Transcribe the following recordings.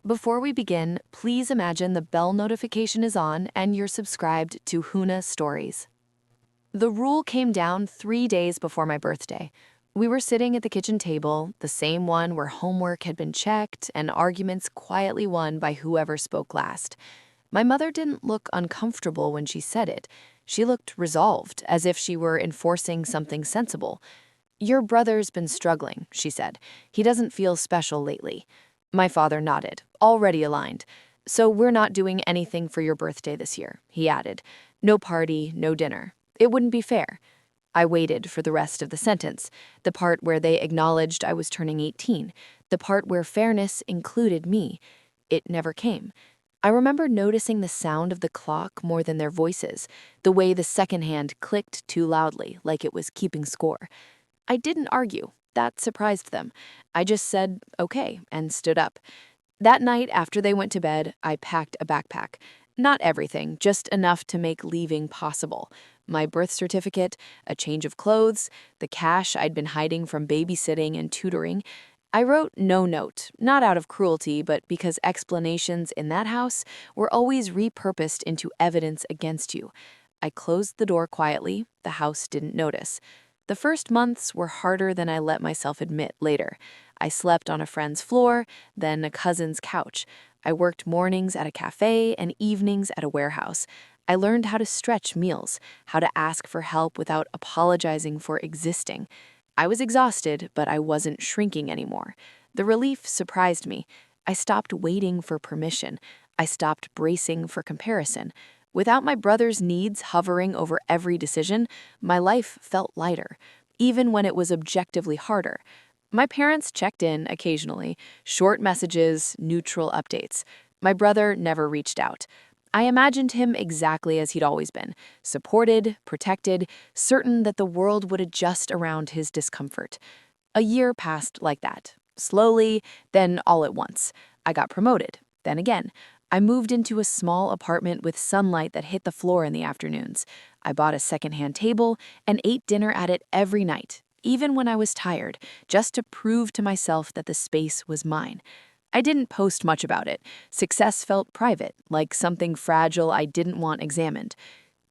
Before we begin, please imagine the bell notification is on and you're subscribed to Huna Stories. The rule came down 3 days before my birthday. We were sitting at the kitchen table, the same one where homework had been checked and arguments quietly won by whoever spoke last. My mother didn't look uncomfortable when she said it. She looked resolved, as if she were enforcing something sensible. "Your brother's been struggling," she said. "He doesn't feel special lately." My father nodded, already aligned. "So we're not doing anything for your birthday this year," he added. "No party, no dinner. It wouldn't be fair." I waited for the rest of the sentence, the part where they acknowledged I was turning 18, the part where fairness included me. It never came. I remember noticing the sound of the clock more than their voices, the way the second hand clicked too loudly, like it was keeping score. I didn't argue. That surprised them. I just said, okay, and stood up. That night, after they went to bed, I packed a backpack. Not everything, just enough to make leaving possible. My birth certificate, a change of clothes, the cash I'd been hiding from babysitting and tutoring. I wrote no note, not out of cruelty, but because explanations in that house were always repurposed into evidence against you. I closed the door quietly. The house didn't notice. The first months were harder than I let myself admit later. I slept on a friend's floor, then a cousin's couch. I worked mornings at a cafe and evenings at a warehouse. I learned how to stretch meals, how to ask for help without apologizing for existing. I was exhausted, but I wasn't shrinking anymore. The relief surprised me. I stopped waiting for permission. I stopped bracing for comparison. Without my brother's needs hovering over every decision, my life felt lighter, even when it was objectively harder. My parents checked in occasionally, short messages, neutral updates. My brother never reached out. I imagined him exactly as he'd always been, supported, protected, certain that the world would adjust around his discomfort. A year passed like that, slowly, then all at once. I got promoted, then again. I moved into a small apartment with sunlight that hit the floor in the afternoons. I bought a secondhand table and ate dinner at it every night, even when I was tired, just to prove to myself that the space was mine. I didn't post much about it. Success felt private, like something fragile I didn't want examined.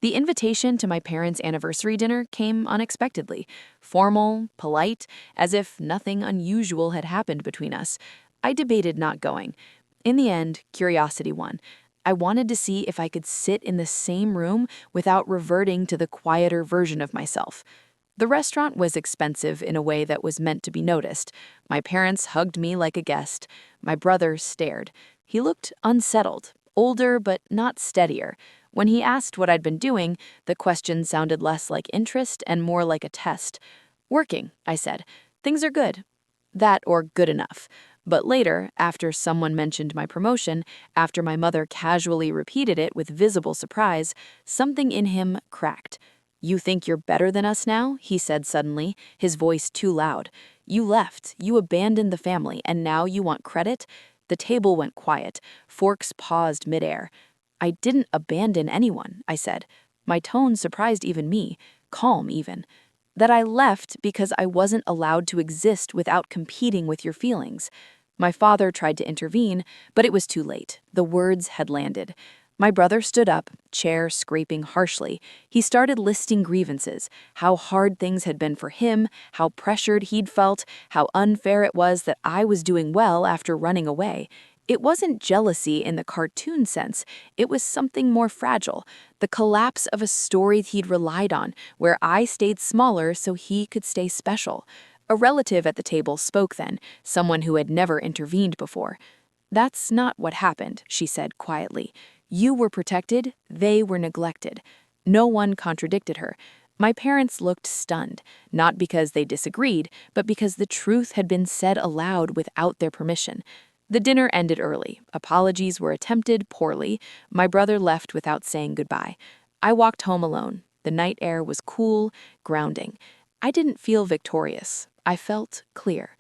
The invitation to my parents' anniversary dinner came unexpectedly, formal, polite, as if nothing unusual had happened between us. I debated not going. In the end, curiosity won. I wanted to see if I could sit in the same room without reverting to the quieter version of myself. The restaurant was expensive in a way that was meant to be noticed. My parents hugged me like a guest. My brother stared. He looked unsettled, older but not steadier. When he asked what I'd been doing, the question sounded less like interest and more like a test. "Working," I said. "Things are good." That or good enough. But later, after someone mentioned my promotion, after my mother casually repeated it with visible surprise, something in him cracked. "You think you're better than us now?" he said suddenly, his voice too loud. "You left, you abandoned the family, and now you want credit?" The table went quiet. Forks paused midair. "I didn't abandon anyone," I said. My tone surprised even me, calm even. "That I left because I wasn't allowed to exist without competing with your feelings." My father tried to intervene, but it was too late. The words had landed. My brother stood up, chair scraping harshly. He started listing grievances, how hard things had been for him, how pressured he'd felt, how unfair it was that I was doing well after running away. It wasn't jealousy in the cartoon sense. It was something more fragile, the collapse of a story he'd relied on, where I stayed smaller so he could stay special. A relative at the table spoke then, someone who had never intervened before. "That's not what happened," she said quietly. "You were protected, they were neglected." No one contradicted her. My parents looked stunned, not because they disagreed, but because the truth had been said aloud without their permission. The dinner ended early. Apologies were attempted poorly. My brother left without saying goodbye. I walked home alone. The night air was cool, grounding. I didn't feel victorious. I felt clear.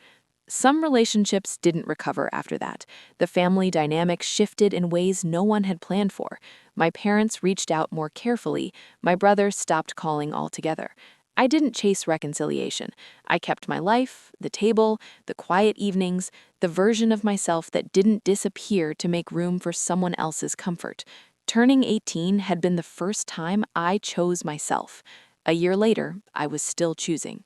Some relationships didn't recover after that. The family dynamic shifted in ways no one had planned for. My parents reached out more carefully. My brother stopped calling altogether. I didn't chase reconciliation. I kept my life, the table, the quiet evenings, the version of myself that didn't disappear to make room for someone else's comfort. Turning 18 had been the first time I chose myself. A year later, I was still choosing.